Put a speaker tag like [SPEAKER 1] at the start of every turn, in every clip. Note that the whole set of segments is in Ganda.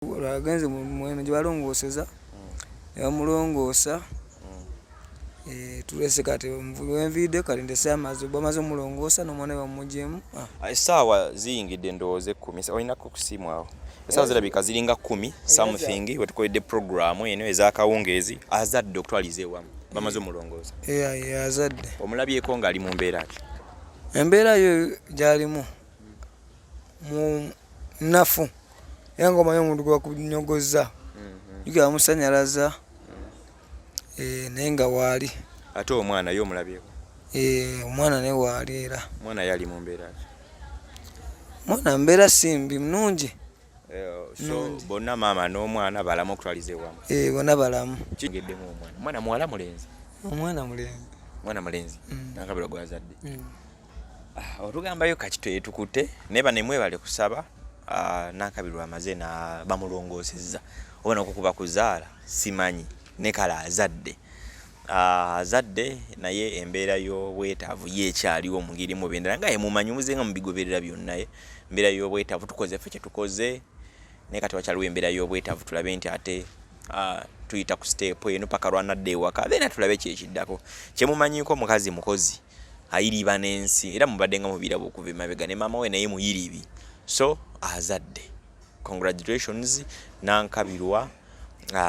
[SPEAKER 1] Agenze mu gye balongoosezza ne bamulongoosa. Tulese kati wenviidde kati ndese amazzi bamaze omulongoosa n'omwana we bamuggyemu.
[SPEAKER 2] Essaawa ziyingidde ndowooza 10 olinako ku ssimu awo. Essaawa zirabika ziringa 10 something wetukoledde programu eno ez'akawungeezi azadde okutwaliza ewamu bamaze omulongoosa.
[SPEAKER 1] Azadde
[SPEAKER 2] Omulabyeko ng'ali mu mbeera ki?
[SPEAKER 1] Embeera yo gy'alimu mu nnafu era ng'omanyi omuntu gwe bakunyogozza jjukira bamusanyalaza naye nga waali.
[SPEAKER 2] Ate omwana yo omulabyeko?
[SPEAKER 1] Omwana ne waali era.
[SPEAKER 2] Omwana yali mu mbeera ki?
[SPEAKER 1] Omwana mbeera simbi munungi.
[SPEAKER 2] So bonna maama n'omwana balamu okutwaliza ewamu?
[SPEAKER 1] Bonna balamu.
[SPEAKER 2] Kigeddemu omwana. Omwana muwala mulenzi?
[SPEAKER 1] Omwana mulenzi.
[SPEAKER 2] Mwana mulenzi? Nankabilwa gw'azadde. Olugambayo kati tukutte naye bano Mwebare kusaba Nankabilwa amaze na bamulongoosezza oba n'okukuba kuzaala simanyi ne kala azadde. Azadde naye embeera y'obwetaavu yeekyaliwo mu ngeri mubendera nga yemumanyi muze nga mubigoberera byonna embeera y'obwetaavu tukoze ffe kye tukoze naye kati wakyaliwo embeera y'obwetaavu tulabe nti ate tuyita ku step eno paka lwanadde ewaka then tulabe kyekiddako kyemumanyiko mukazi mukozi ayiriba n'ensi era mubadde nga mubiraba okuva emabega ne maama we naye muyiribi. So azadde congratulations Nankabilwa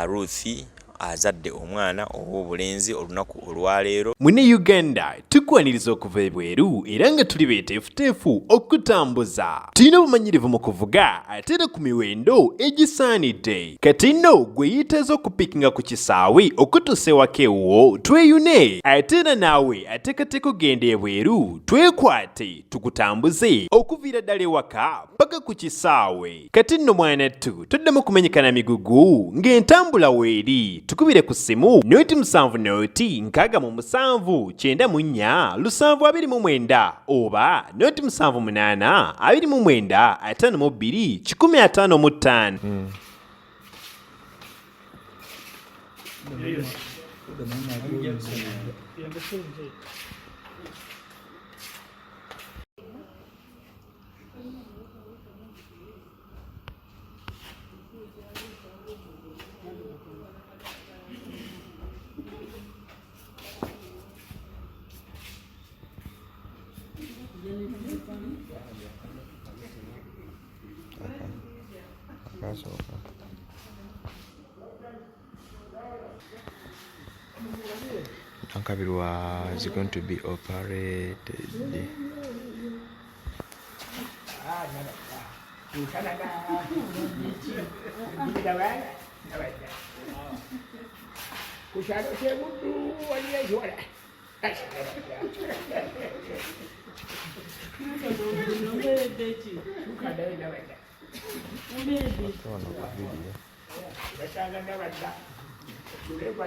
[SPEAKER 2] Ruthi azadde omwana ow'obulenzi olunaku olwaleero.
[SPEAKER 3] Mune Uganda tukwaniriza okuva ebweru era nga tuli beeteefuteefu okutambuza. Tulina obumanyirivu mu kuvuga ate era ku miwendo egisaanidde. Kati nno gwe yeetaaze okupikinga ku kisaawe okutuusa ewaka ewuwo tweyune. Ate era naawe ateekateeka ogenda ebweru twekwate tukutambuze okuviira ddala ewaka paka ku kisaawe. Kati nno mwanattu toddamu kumenyekana migugu ng'entambula weeri. Tukubire ku ssimu noti 7 noti 6 9 7 oba noti 7 8 29 52 155.
[SPEAKER 2] Nankabilwa is going to be operated.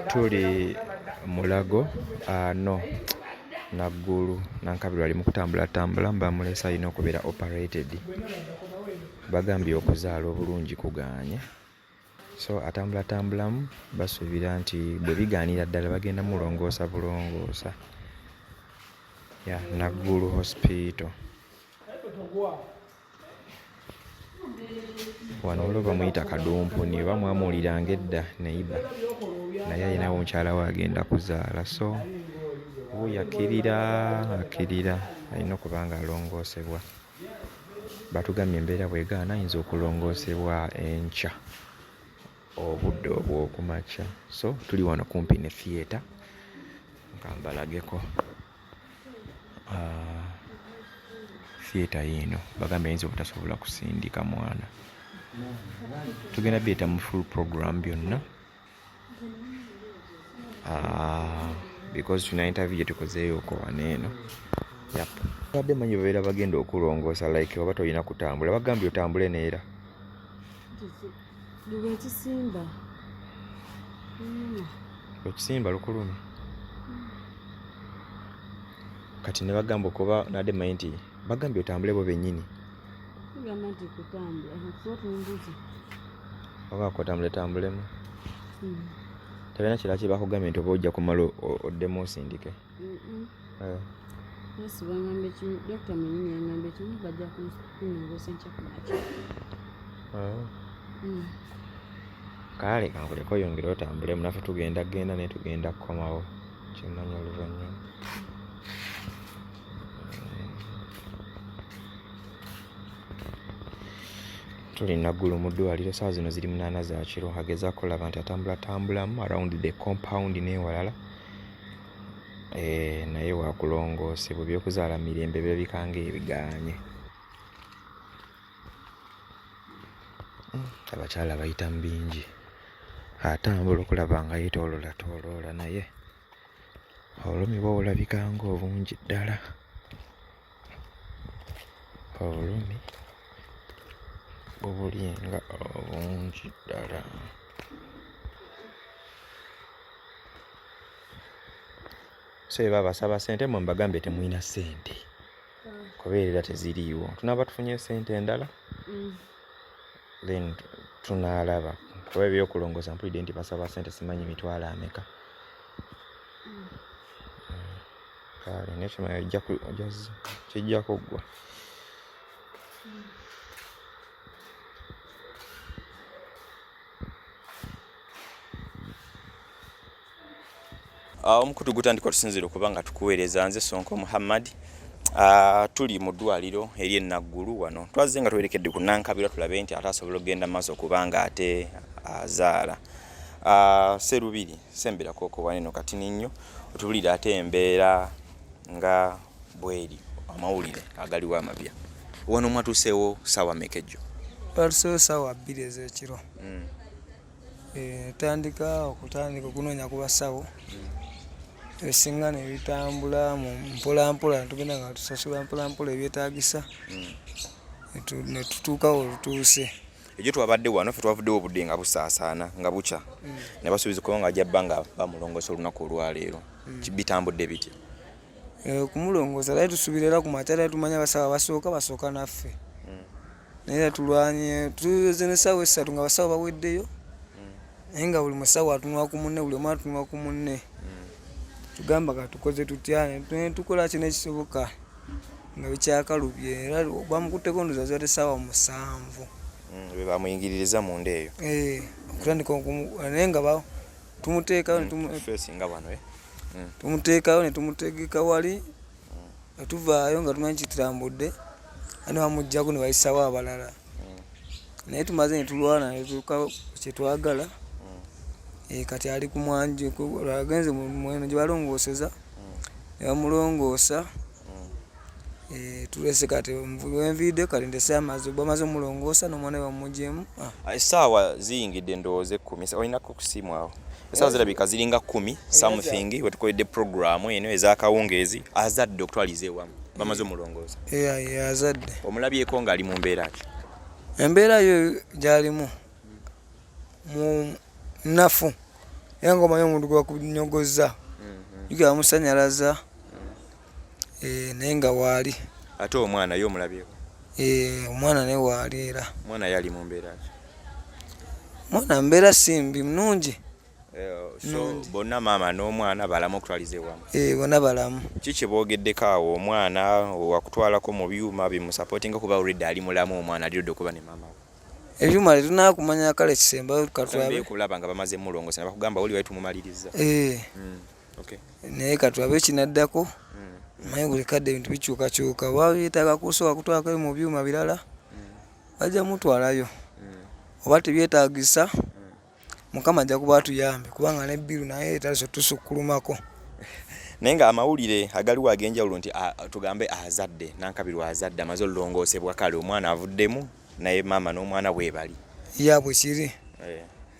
[SPEAKER 2] Tuli mulago no naggulu Nankabilwa ali mu kutambula mbamulesa alina okubeera operated. Bagambye okuzaala obulungi kugaanye. So atambulamu basuubira nti bwe bigaanira ddala bagenda mulongoosa bulongoosa. Naggulu hospital. Wano olwo bamuyita kadumpuni oba mwamuwuliranga edda neiba naye alinawo mukyala we agenda kuzaala. So oyo akkirira alina okuba nga alongoosebwa. Batugambye embeera bwegaana ayinza okulongoosebwa enkya obudde obw'okumakya. So tuli wano kumpi ne theatre nga mbalageko theatre yino bagambye ayinza obutasobola kusindika mwana. Tugenda biyita mu full program byonna because tuna interview gye tukozeeyoko waneeno. Badde manyi babeera bagenda okulongoosa like oba tolina kutambula bagambye otambule neera. Ekisimba lukulumi. Kati ne bagamba okuba nadde manyi nti bagambye otambule bo bennyini. Oba kotambulemu. Tebena kirala kye bakugambye nti oba ojja kumala oddemu osindike.
[SPEAKER 4] Yes, bangambe kimu Dr. Manyini yangambe kimu bajja kunongosa enkya kumakya.
[SPEAKER 2] kale kankuleko yongera otambulemu naffe tugenda naye tugenda kukomawo kimanya oluvannyuma. Tuli Naggulu mu ddwaliro essaawa zino ziri 8 za kiro, agezaako olaba nti atambulamu around the compound n'ewalala. Naye waakulongoosebwa ebyokuzaala mirembe birabika ng'ebigaanye. Abakyala bayita mu bingi, atambula okulaba nga yeetooloola naye obulumi bwo bulabika ng'obungi ddala. Obulumi bubuli nga obungi ddala. So eba basaba ssente mwe mbagambe temulina ssente kubeerera teziriiwo. Tunaaba tufunye ssente endala then tunaalaba kuba ebyokulongoosa mpulidde nti basaba ssente simanyi mitwalo ameka. Kale nekimanya kijja kuggwa. Omukutu gutandika tusinzira okuba nga tukuweereza nze Sonko Muhammad. Tuli mu ddwaliro eri Naggulu wano. Twazze nga twerekedde ku Nankabilwa tulabe nti ate asobola okugenda maaso okubanga ate azaala. Serubiri sembera koko waneno kati nnyo otulira ate embeera nga bweri amawulire agaliwo amabya. Wano mwatuseewo ssaawa mmeka ejjo?
[SPEAKER 1] Twatuseewo ssaawa 2 ez'ekiro. Tandika okunoonya ku basawo. Ebisinga ne bitambula mpolampola, tugenda nga tusasula mpolampola ebyetaagisa ne tutuukawo olutuuse.
[SPEAKER 2] Ejjo twabadde wano ffe twavuddewo obudde nga busaasaana nga bukya ne basuubiza kuba nga ajja bba nga bamulongoosa olunaku olwaleero. Bitambudde bitya?
[SPEAKER 1] Kumulongoosa naye tusuubira era ku makya naye tumanya basawo basooka naffe. Naye tulwanye tuze n'essaawa 3 nga basawo baweddeyo naye nga buli musawo atunula ku munne, buli omu atunula ku munne. Tugamba nga tukoze tutya ne tukola kino ekisoboka nga bikyakalubye era bamukutteko ndoza zate ssaawa 7.
[SPEAKER 2] Be bamuyingiririza munda eyo.
[SPEAKER 1] Okutandika naye nga tumuteekawo tumuteekawo ne tumutegeka wali ne tuvaayo nga tumanyi kitambudde ane bamuggyako ne bayisawo abalala. Naye tumaze ne tulwana ne tutuuka kye twagala. Kati ali ku mwanju agenze mweno gye balongooseza ne bamulongoosa. Tulese kati enviideo kati ndese amaze bamaze omulongoosa n'omwana we bamugyemu.
[SPEAKER 2] Essaawa ziyingidde ndowooza 10. Olinako ku ssimu awo? Essaawa zirabika ziringa 10 something wetukoledde programu eno ez'akawungeezi azadde okutwaliza ewamu bamaze omulongoosa.
[SPEAKER 1] Azadde
[SPEAKER 2] omulabyeko ng'ali mu mbeera ki?
[SPEAKER 1] Embeera yo gy'alimu mu nafu era ng'omanyi omuntu gwe bakunyogozza jukira bamusanyalaza naye nga waali.
[SPEAKER 2] Ate omwana yo omulabyeko?
[SPEAKER 1] Omwana naye waali era.
[SPEAKER 2] Omwana yali mu mbeera ki?
[SPEAKER 1] Omwana mbeera simbi munungi.
[SPEAKER 2] So bonna maama n'omwana balamu okutwaliza ewamu?
[SPEAKER 1] Bonna balamu.
[SPEAKER 2] Kiki boogeddeko awo omwana wakutwalako mu byuma bimusapootinga kuba already ali mulamu omwana alidde okuba ne maama we?
[SPEAKER 1] Ebyuma tetunaakumanya kale kisembayo katwabe
[SPEAKER 2] kulaba nga bamaze mulongoosa ne bakugamba oli wali tumumaliriza.
[SPEAKER 1] Naye katwabe kinaddako manyi buli kadde ebintu bikyukakyuka oba byetaaga kusooka kutwalako mu byuma birala bajja mutwalayo oba tebyetaagisa Mukama ajja kuba atuyambe kubanga ne bbiru naye etaliso tusukkulumako.
[SPEAKER 2] Naye nga amawulire agaliwo ag'enjawulo nti tugambe azadde Nankabilwa azadde amaze olulongoosebwa kale omwana avuddemu naye maama n'omwana bwe bali.
[SPEAKER 1] Bwe kiri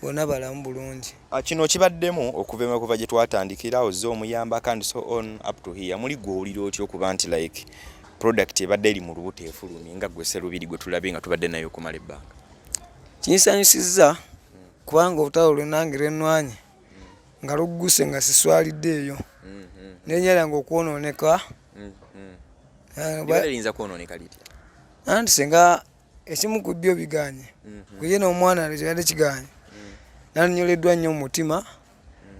[SPEAKER 1] bonna balamu bulungi.
[SPEAKER 2] Kino kibaddemu okuva gye twatandikira ozze omuyamba kandi so on up to here muli gw'owulira otya okuba nti like product ebadde eri mu lubuto efulumye nga gwe Serubiri gwe tulabye nga tubadde nayo okumala ebbanga?
[SPEAKER 1] Kinsanyusizza kubanga olutalo lwe nange lwennwanye nga lugguse nga siswalidde eyo n'erinnya lyange okwonooneka.
[SPEAKER 2] Liyinza kwonooneka litya?
[SPEAKER 1] Anti singa ekimu ku bbyo biganye kuye n'omwana kyali kiganye nalinyoleddwa nnyo mu mutima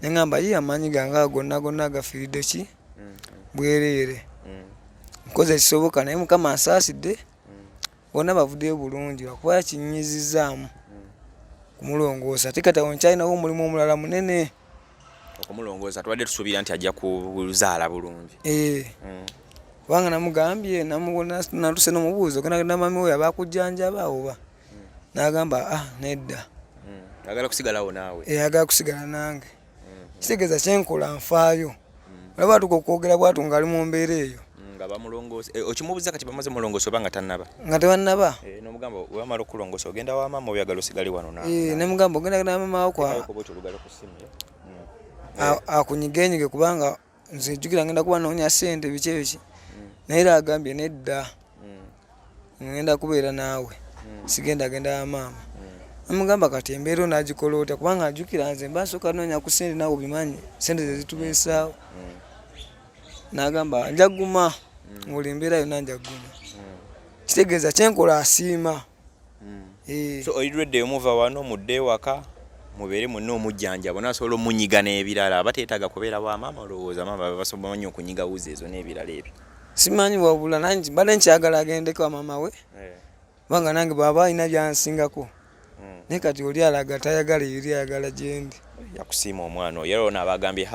[SPEAKER 1] ne ngamba ye amaanyi gange gonna agafiiridde ki bwereere nkoze ekisoboka naye Mukama ansaasidde bonna bavuddeyo bulungi lwakuba kinnyizizaamu kumulongoosa ate kati awo nkyalinawo omulimu omulala munene
[SPEAKER 2] okumulongoosa tubadde tusuubira nti ajja kuzaala bulungi
[SPEAKER 1] kubanga namugambye natuse n'omubuuzo genda mami we abakujjanjaba oba n'agamba nedda
[SPEAKER 2] agala kusigalawo naawe
[SPEAKER 1] agala kusigala nange kitegeeza kyenkola nfaayo olaba atuka okwogera bwatu ngaali mu mbeera eyo
[SPEAKER 2] nga bamulongoosa okimubuuza kati bamaze mulongoosa oba nga tannaba
[SPEAKER 1] nga tebannaba
[SPEAKER 2] n'omugamba wamala okulongoosa ogenda wa maama oyagala osigale wano
[SPEAKER 1] nemugamba ogenda mama wo akunyigenyige kubanga nze jjukira ngenda kuba noonya ssente biki ebiki naye era agambye nedda ngenda kubeera naawe sigenda genda wa maama namugamba kati embeera onagikola otya kubanga ajjukira nze mbasooka noonya ku ssente naawe obimanyi ssente zezitubeesaawo n'agamba njaguma ng'oli embeera yonna njaguma kitegeeza kyenkola asiima
[SPEAKER 2] so olidwedde omuva wano mudde ewaka mubeere mwenna omujjanjabo nasobola omunyiga n'ebirala abateetaaga kubeera wa maama olowooza maama basobola okunyiga wuzi ezo n'ebirala ebyo
[SPEAKER 1] simanyi wabula nange mbadde nkyagala agendeko wa maama we kubanga nange bw'aba alina byansingako naye kati oli alaga tayagala eri ayagala gyendi
[SPEAKER 2] yakusiima omwana oyo era ona abagambye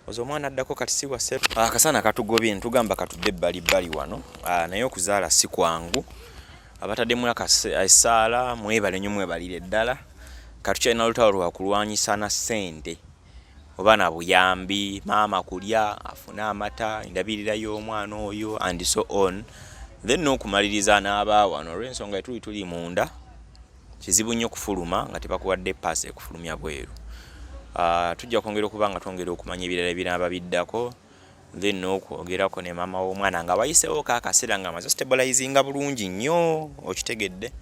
[SPEAKER 2] ozo omwana addako kati si wase akasana katugobye ntugamba katudde ebbalibbali wano naye okuzaala si kwangu abataddemu essaala mwebale nnyo mwebalire ddala katukyalina lutalo lwa kulwanyisa na ssente oba na buyambi maama kulya afune amata endabirira y'omwana oyo and so on then n'okumaliriza n'aba wano olw'ensonga tuli munda kizibu nnyo kufuluma nga tebakuwadde paasi ekufulumya bweru tujja kwongera okuba nga twongera okumanya ebirala ebiraba biddako then n'okwogerako ne maama w'omwana nga wayisewo kaakaseera nga amaze stabilizinga bulungi nnyo okitegedde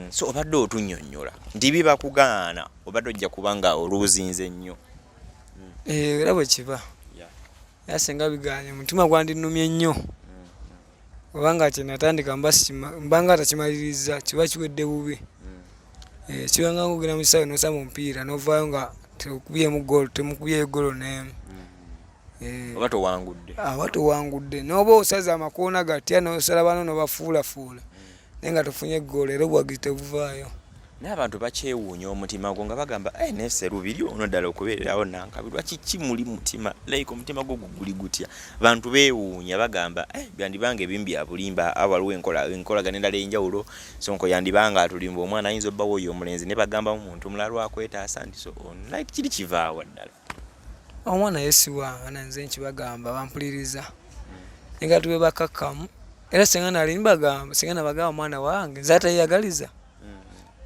[SPEAKER 2] so obadde otunnyonnyola nti bibakugaana obadde ojja kuba nga oluuzinze nnyo
[SPEAKER 1] era bwe kiba era singa bigaanye omutima gwandinumye nnyo obanga kyenatandika mbanga atakimaliriza kiba kiwedde bubi kibanga ngogera mu kisawe nosaba omupiira novaayo nga temukubyeyo golo n'emu
[SPEAKER 2] oba towangudde
[SPEAKER 1] aba towangudde n'oba osaza amakoona gatya nosala bano nobafuulafuula naye nga tofunye golo era obwagi tebuvaayo
[SPEAKER 2] naye abantu bakyewuunya omutima gwo nga bagamba nese lubiri ono ddala okubeererawo Nankabilwa kiki muli mutima like omutima gwo guli gutya bantu beewuunya bagamba byandibanga ebimu bya bulimba waliwo enkolagana endala enjawulo sonko yandibanga atulimba omwana ayinza obbawo oyo omulenzi ne bagamba omuntu omulala lwakwetaasa nti so like kiri kivaawa ddala
[SPEAKER 1] omwana yesiwanga nanze nkibagamba bampuliriza nga tube bakakkamu era singa nali mbagamba singa nabagamba omwana wange nze atayagaliza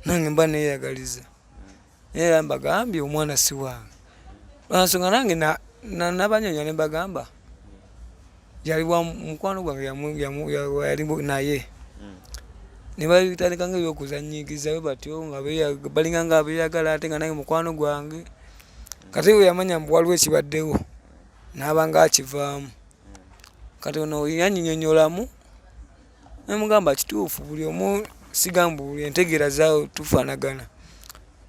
[SPEAKER 1] nange mba neyagaliza era mbagambye omwana si wange lwansonga nange nabanyonya ne mbagamba yaliwa mukwano gwange yali naye ne batandika nga ebyokuzanyigiza we batyo nga balinga nga abeyagala ate nga nange mukwano gwange kati we yamanya mbu waliwo ekibaddewo n'abanga akivaamu kati ono yanyinyonyolamu nemugamba kituufu buli omu sigamba buli entegeera zaawe tufaanagana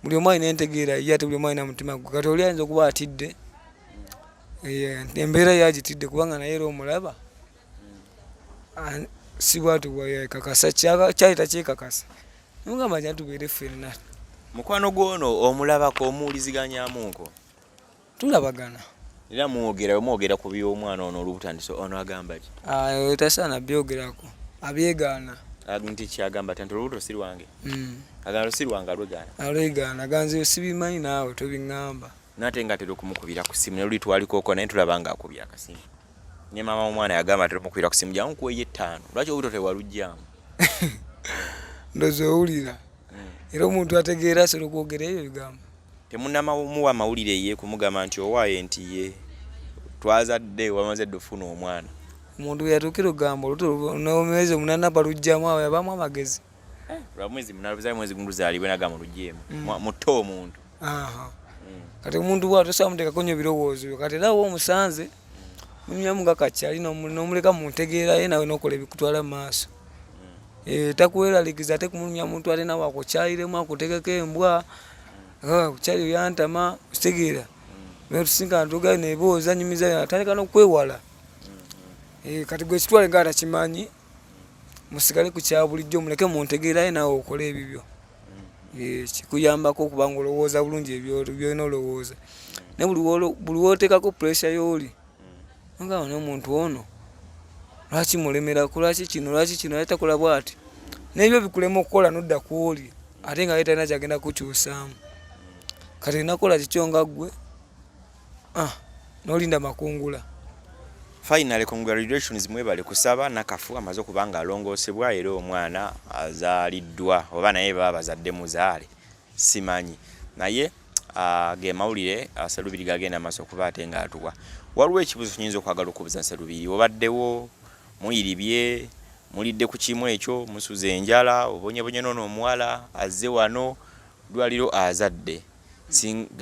[SPEAKER 1] buli omu alina entegeera ye ate buli omu alina mutima gwe kati oli ayinza okuba atidde embeera yagitidde kubanga naye era omulaba si bwatu bwakakasa kyayita kyekakasa nemugamba nti tubeere ffenna
[SPEAKER 2] mukwano gwono omulabako omuwuliziganyamuko
[SPEAKER 1] tulabagana
[SPEAKER 2] era mwogera ku by'omwana ono olubutandisa ono agamba ki
[SPEAKER 1] tasaana byogerako abyegaana
[SPEAKER 2] nti kyagamba ti olubuto si lwange agamba si lwange
[SPEAKER 1] alwegaana ganze sibimanyi naawe tobiŋŋamba
[SPEAKER 2] nate nga tera okumukubira ku ssimu neluli twalikoko naye tulaba nga akubye akasimu ne maama omwana yagamba tera okumukubira ku ssimu jankuweyo 5 lwaki obuto tewalugjamu
[SPEAKER 1] ndozi owulira era omuntu ategeera asobola okwogera ebyo bigambo
[SPEAKER 2] temunamuwa mawulire ye kumugamba nti owaaye nti ye twazadde wamaze dde ofuna omwana
[SPEAKER 1] omuntu yatuukira ogamba oluto n'omwezi 8 balugjamu awo yabamu amagezi
[SPEAKER 2] lwamwezi 8 mwezi gumu luzaalibwe nagamba lugyemu muto omuntu
[SPEAKER 1] kati omuntu bwa tosobola muteekako nnyo ebirowoozo byo kati era omusanze munywamu nga kakyali n'omuleka muntegeera ye nawe n'okola ebikutwala mu maaso takuweralikiza ate kumulumya muntu ate nawe akukyaliremu akutegeko embwa kukyali yantama kitegeera tusinga ntugayo nebooza nyumiza atandika n'okwewala kati gwe kitwale nga atakimanyi musigale ku kya bulijjo muleke muntegeera ye nawe okola ebibyo kikuyambako okuba nga olowooza bulungi byolina olowooza ne buli wooteekako pressure y'oli ngaba n'omuntu ono lwaki mulemerako lwaki kino ayitakola bw'ati n'ebyo bikulema okukola nodda kwoli ate nga yetalina kyagenda kukyusaamu kati nakola kikyo nga ggwe n'olinda makungula.
[SPEAKER 2] Finally, congratulations Mwebare kusaba nakafu amaze okuba nga alongoosebwa era omwana azaaliddwa oba naye baba bazadde muzaale simanyi naye ge mawulire Sserubiri gagenda maaso okuba ate nga atuwa. Waliwo ekibuzo kinyinza okwagala okubuuza Sserubiri, obaddewo muyiribye mulidde ku kimu ekyo musuze enjala obonyebonye noono omuwala azze wano dwaliro azadde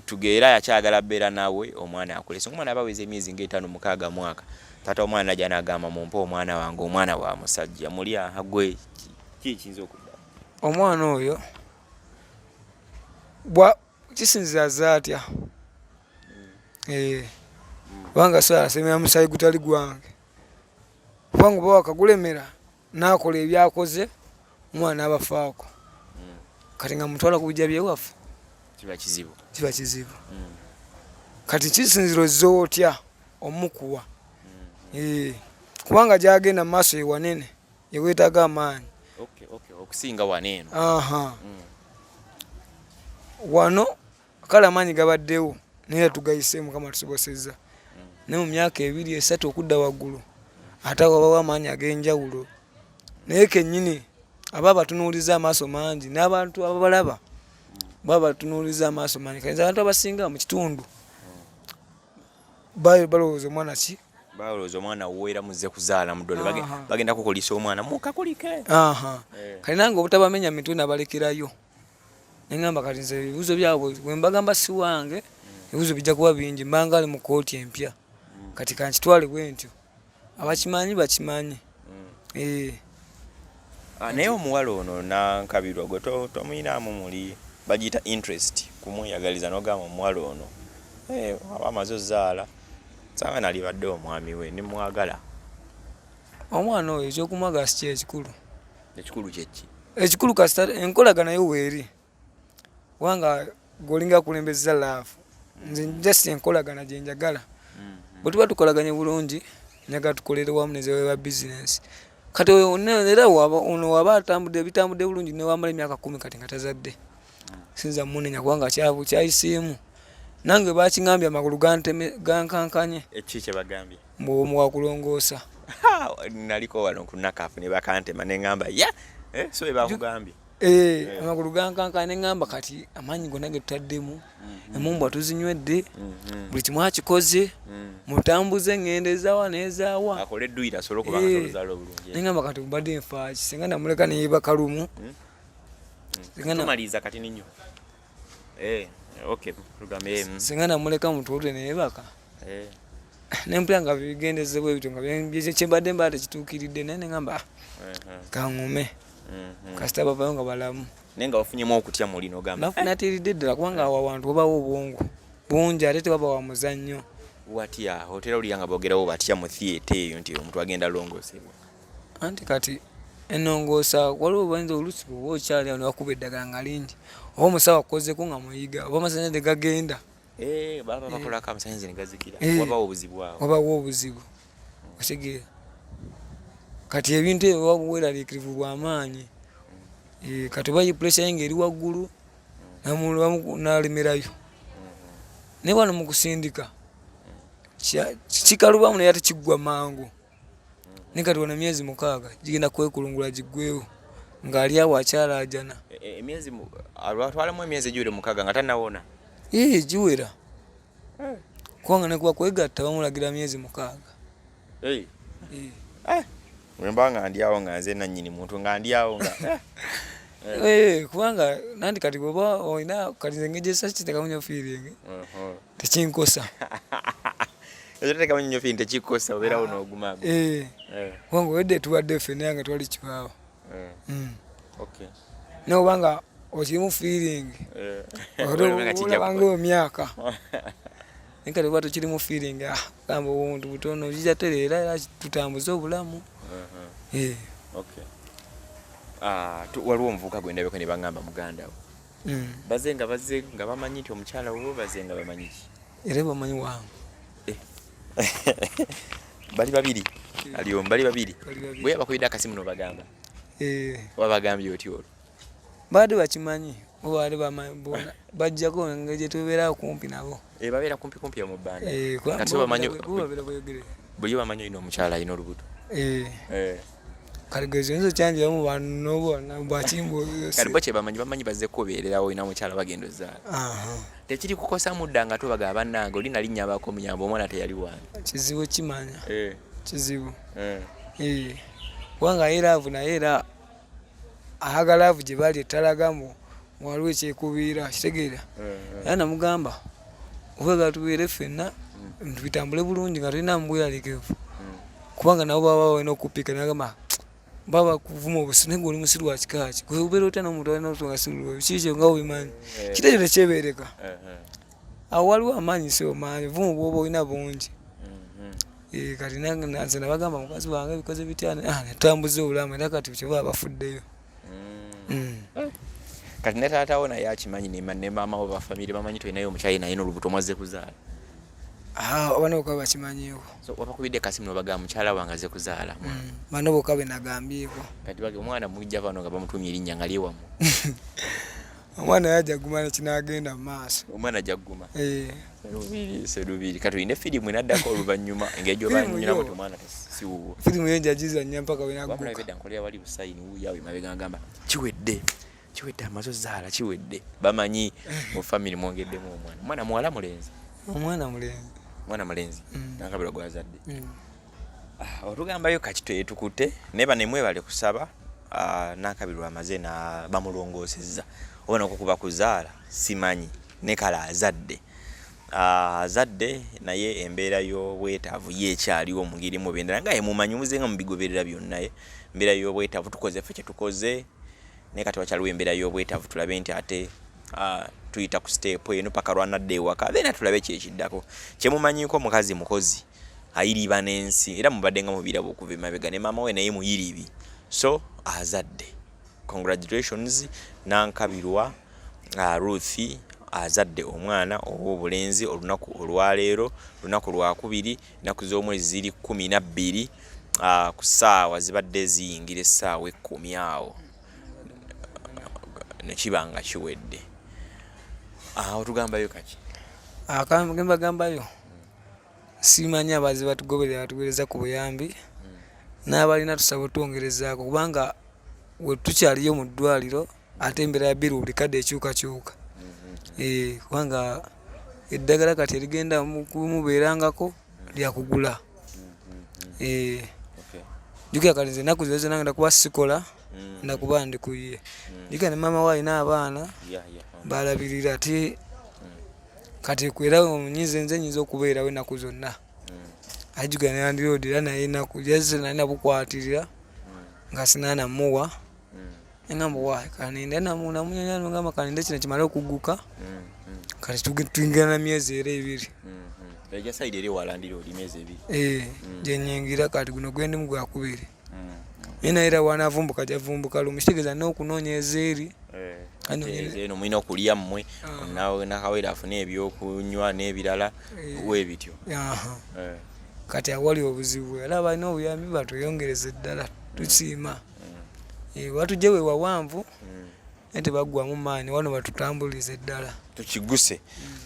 [SPEAKER 2] tugeera yakyagala bbeera nawe omwana akulese omwana abaweza emyezi nga 5-6 mwaka tata omwana najja n'agamba mumpe omwana wange omwana wa musajja muli agwe kiyinza okudda
[SPEAKER 1] omwana oyo kisinzira azze atya kubanga so asemera musayi gutali gwange kubanga oba wakagulemera n'akola ebyakoze omwana abafaako kati nga mutwala ku bijja byewaffe
[SPEAKER 2] kiba kizibu
[SPEAKER 1] kati kisinziro zootya omukuwa kubanga gyagenda mu maaso ewanene yeweetaaga amaanyi
[SPEAKER 2] okusinga waneeno
[SPEAKER 1] wano kale amaanyi gabaddewo naye tugayise Mukama tusobosezza ne mu myaka 2-3 okudda waggulu ate wabawo amaanyi ag'enjawulo naye kennyini aba batunuuliza amaaso mangi n'abantu ababalaba baba batunuuliza amaaso mangi kayinza abantu abasinga mu kitundu balowooza omwana ki
[SPEAKER 2] balowooza omwana uweera muzze kuzaala muddole bagenda kukolisa omwana mukakulike
[SPEAKER 1] kali nange obutabamenya mitwe nabalekerayo neŋŋamba kati nze ebibuuzo byabwe bwe mbagamba si wange ebibuuzo bijja kuba bingi mbanga ali mu kooti empya kati kankitwale bwe ntyo abakimanyi bakimanyi
[SPEAKER 2] naye omuwala ono Nankabilwa gwe tomuyinaamu muli bagiyita interest kumweyagaliza n'ogamba omuwala ono aba amaze ozaala sanga nalibadde omwami we nimwagala
[SPEAKER 1] omwana oyo ekyokumwagala si kyekikulu
[SPEAKER 2] kyeki
[SPEAKER 1] ekikulu kasita enkolagana yo weeri kubanga gwolinga kulembeza laafu nze just enkolagana gye njagala bwe tuba tukolaganye bulungi nyaga tukolere wamu nezewewa bizinesi kati era ono waba atambudde bitambudde bulungi newamala emyaka 10 kati nga tazadde sinza munenya kubanga kyavu kyayisiimu nange bakingambye amagulu gankankanye
[SPEAKER 2] eki kyebagambye
[SPEAKER 1] mwomu kulongoosa
[SPEAKER 2] naliko wano ku Nakafu ne bakantema neŋŋamba so ebakugambye
[SPEAKER 1] amagulu gankankanye neŋŋamba kati amaanyi gonna ge tutaddemu emumbwa tuzinywedde buli kimu akikoze mutambuze ŋŋende ezaawa n'ezaawa
[SPEAKER 2] akole edduyira asobole okuba nga toluzaala obulungi
[SPEAKER 1] neŋŋamba kati mbadde nfaaki singa namuleka neyeebaka lumu
[SPEAKER 2] tumaliza kati ninyo
[SPEAKER 1] singa namuleka mutuute neyeebaka nempulira nga bigendezebwa ebityo nga kyembadde mbala tekituukiridde naye neŋŋamba kaŋume kasita bavayo nga balamu
[SPEAKER 2] naye nga wafunyemu okutya muli n'ogamba
[SPEAKER 1] nafunatiridde ddala kubanga awo abantu wabawo obwongu bungi ate tewaba wa muzannyo
[SPEAKER 2] watya otera olya nga boogerawo batya mu theatre eyo nti omuntu agenda longoosebwa
[SPEAKER 1] anti kati ennongoosa waliwo bayinza oluusi bwoba okyali awo newakuba eddagala nga lingi oba omusawo akozeko nga muyiga oba amasanyalaze gagenda
[SPEAKER 2] baba bakolako amasanyalaze ne gazikira wabawo obuzibu awo
[SPEAKER 1] wabawo obuzibu otegeera kati ebintu ebyo weraliikirivu bw'amaanyi kati oba pressure ye ng'eri waggulu nalemerayo naye wano mu kusindika kikalubamu naye ate kiggwa mangu naye kati wano emyezi 6 gigenda kwekulungula giggwewo ng'ali awo akyalaajana
[SPEAKER 2] emyezi atwalamu emyezi egiwere 6 nga tannawona
[SPEAKER 1] giwera kubanga nekuba kwegatta bamulagira myezi 6
[SPEAKER 2] wemba nga ndyawo nga nze nannyini muntu nga ndyawo nga
[SPEAKER 1] kubanga nandi kati bwoba olina kati nze ngejesa kitekamunyo feeling tekinkosa
[SPEAKER 2] ekiteekamunyo feeling tekikosa obeerawo n'ogumago
[SPEAKER 1] kubanga wedde tuwadde ffe naye nga twali kibaawo naye obanga okirimu feeling olabanga emyaka naye kati oba tokirimu feeling gamba obuntu butono gijatereera era tutambuze obulamu
[SPEAKER 2] waliwo omuvubuka gwe ndabeko ne bagamba muganda we Bazze nga bamanyi nti omukyala wo bazze nga bamanyi ki?
[SPEAKER 1] Era bamanyi wangu.
[SPEAKER 2] Bali babiri. Aliyomu bali babiri. Bwe yabakubidde akasimu n'obagamba. Wabagambye otyo olwo?
[SPEAKER 1] Baadde bakimanyi. Baadde bamanyi bona. Bajjako nga gye tubeera kumpi nabo.
[SPEAKER 2] Babeera kumpi mu bbanda.
[SPEAKER 1] Kati bamanyi
[SPEAKER 2] buli bamanyi olina omukyala alina olubuto.
[SPEAKER 1] Kale gezo kyanjiramu bano bwakimbo.
[SPEAKER 2] Kale bo kye bamanyi bazze kubeererawo olina omukyala bagenda ozzaala. Tekiri kukosa mudda nga tobaga bannange oli nali nnyabako omuyamba omwana teyali wange.
[SPEAKER 1] Kizibu kimanya. Kizibu. Kubanga yeraavu naye era ahagalaavu gye bali etalagamu waliwo ekyekubiira kitegeera. Era namugamba obwegala tubeere ffenna tubitambule bulungi nga tulina mubweralikivu kubanga nabo baba balina okupiika nagamba baba kuvuma obusiru naye oli musiru wa kika ki gwe ubeera otya n'omuntu alina otutunga siru kikyo nga obimanyi kiteekyo tekyebeereka. Awo waliwo amaanyi si omaanyi vuma bwoba olina bungi. Kati nze nabagamba mukazi wange bikoze bitya netambuza obulamu era kati kyebaba bafuddeyo.
[SPEAKER 2] Kati ne taatawo naye akimanyi ne maama wo bafamire bamanyi tulinayo omukyala naye n'olubuto mwazze kuzaala.
[SPEAKER 1] Abana bokka bakimanyiiko.
[SPEAKER 2] So wabakubidde kasimu n'obagamba mukyala wange azze kuzaala.
[SPEAKER 1] Bano bokka be nagambyeko.
[SPEAKER 2] Kati bage omwana mujja vano nga bamutumye erinnya nga lyewamu.
[SPEAKER 1] Omwana yajja guma nekinagenda mu maaso.
[SPEAKER 2] Omwana ajja kuguma. Serubiri. Kati olina firimu enaddako oluvannyuma engeri banyunyiramu ti omwana siwuwo.
[SPEAKER 1] Firimu yo njagizannya mpaka wenagguka.
[SPEAKER 2] Wamulaba bedda nkolera wali busayini wuuyawe mabega ngamba kiwedde amaze ozzaala kiwedde. Bamanyi mu family mwongeddemu omwana. Omwana muwala mulenzi? Mwana mulenzi. Nankabilwa gwazadde. Otugambayo kakito yetukutte neba ne Mwebare kusaba Nankabilwa amaze na bamulongoosezza. Obona okukuba kuzaala simanyi ne kala azadde. Azadde naye embeera y'obwetaavu yeekyaliwo mu ngeri mu bendera nga yemumanyi muze nga mubigoberera byonna embeera y'obwetaavu tukoze ffe kye tukoze naye kati wakyaliwo embeera y'obwetaavu tulabe nti ate tuyita ku step eno paka lwanadde ewaka then tulabe kyekiddako kyemumanyiiko mukazi mukozi ayiriba n'ensi era mubadde nga mubirabo okuva emabega ne maama we naye muyiribi so azadde congratulations Nankabilwa Ruth azadde omwana ow'obulenzi olunaku olwaleero lunaku lwakubiri ennaku z'omwezi ziri 12 ku ssaawa zibadde ziyingira essaawa 10 awo nekibanga kiwedde. Otugambayo kaki?
[SPEAKER 1] Akambagambayo simanyi abazi batugobereza ku buyambi n'abalina tusaba otwongerezaako kubanga we tukyaliyo mu ddwaliro ate embeera ya biru buli kadde ekyukakyuka. Kubanga eddagala kati erigenda kumubeerangako lyakugula. Jjukira kati nze ennaku zino nagenda kuba sikola ndakuba ndikuye. Jjukira ne maama we alina abaana balabirira ate kati kwera omunyize nze nyinza okubeerawo ennaku zonna. Ajjukira ne landiroodi era naye ennaku yazze nalina bukwatirira nga sinaanamuwa engamba waayi kaninde namunyonya ngamba kaninde kino kimale okugguka kati tuyingira na myezi era 2.
[SPEAKER 2] Ejja sayidi eri walandiroodi myezi 2.
[SPEAKER 1] Gyenyingira kati guno gwendimu gwakubiri. Ina era wanavumbuka javumbuka lumu kitegeeza n'okunoonyeza eri.
[SPEAKER 2] Eno mulina okulya mmwe nawe nakawera afune ebyokunywa n'ebirala weebityo.
[SPEAKER 1] Kati awali obuzibu era balina obuyambi batuyongereze ddala tusiima. Watujje we wawanvu ente baggwamu maanyi wano batutambulize ddala
[SPEAKER 2] tukiguse.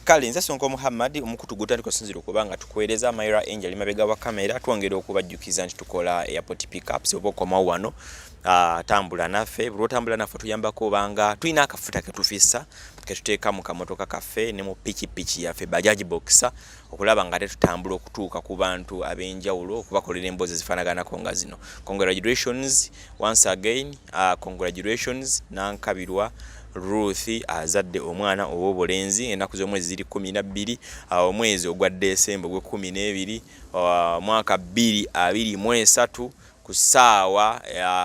[SPEAKER 2] Kale nze Sonko Muhammad omukutu gutandika osinzira okubanga tukuweereza Myra Angel mabega wa kamera twongera okubajjukiza nti tukola airport pickups oba okomawo wano tambula naffe bulotambula naffe tuyambako obanga tulina akafuta ketufissa ketuteeka mu kamotoka kaffe ne mu pikipiki yaffe bajaji boxer okulaba nga tutambula okutuuka ku bantu ab'enjawulo okubakolera emboozi zifaanaganako nga zino. Congratulations once again. Congratulations Nankabilwa Ruth azadde omwana ow'obulenzi ennaku z'omwezi ziri 12 omwezi ogwa Desemba gwe 12 mwaka 2023 ku ssaawa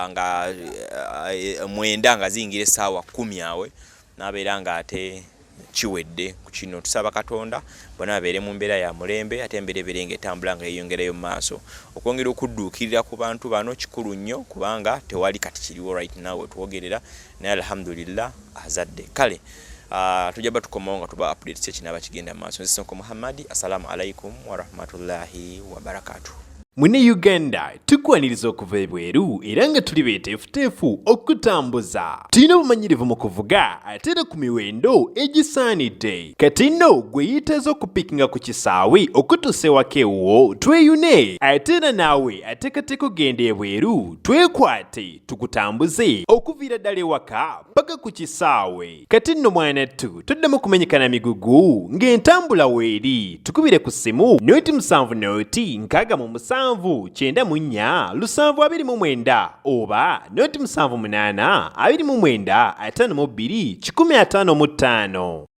[SPEAKER 2] nga 9 nga ziyingira essaawa 10 awe n'abeera nga ate kiwedde ku kino. Tusaba Katonda bonna babeere mu mbeera ya mulembe ate embeera ng'etambula nga yeeyongerayo mu maaso okwongera okudduukirira ku bantu bano kikulu nnyo kubanga tewali kati kiriwo right now wetwogerera naye alhamdulillah azadde kale tujja batukomawo nga tuba updates ekinaba kigenda mu maaso. Nze Sonko Muhammad, assalamu alaikum warahmatullahi wabarakatuh.
[SPEAKER 3] Mune Uganda tukwaniriza okuva ebweru era nga tuli beeteefuteefu okutambuza. Tulina obumanyirivu mu kuvuga ate era ku miwendo egisaanidde. Kati nno gwe yeetaaze okupikinga ku kisaawe okutuusa ewaka ewuwo tweyune. Ate era naawe ateekateeka ogenda ebweru twekwate tukutambuze okuviira ddala ewaka paka ku kisaawe. Kati nno mwanattu toddamu kumenyekana migugu ng'entambula weeri. Tukubire ku ssimu noti 7 noti 6 94 729 oba noti 78 29 52 155.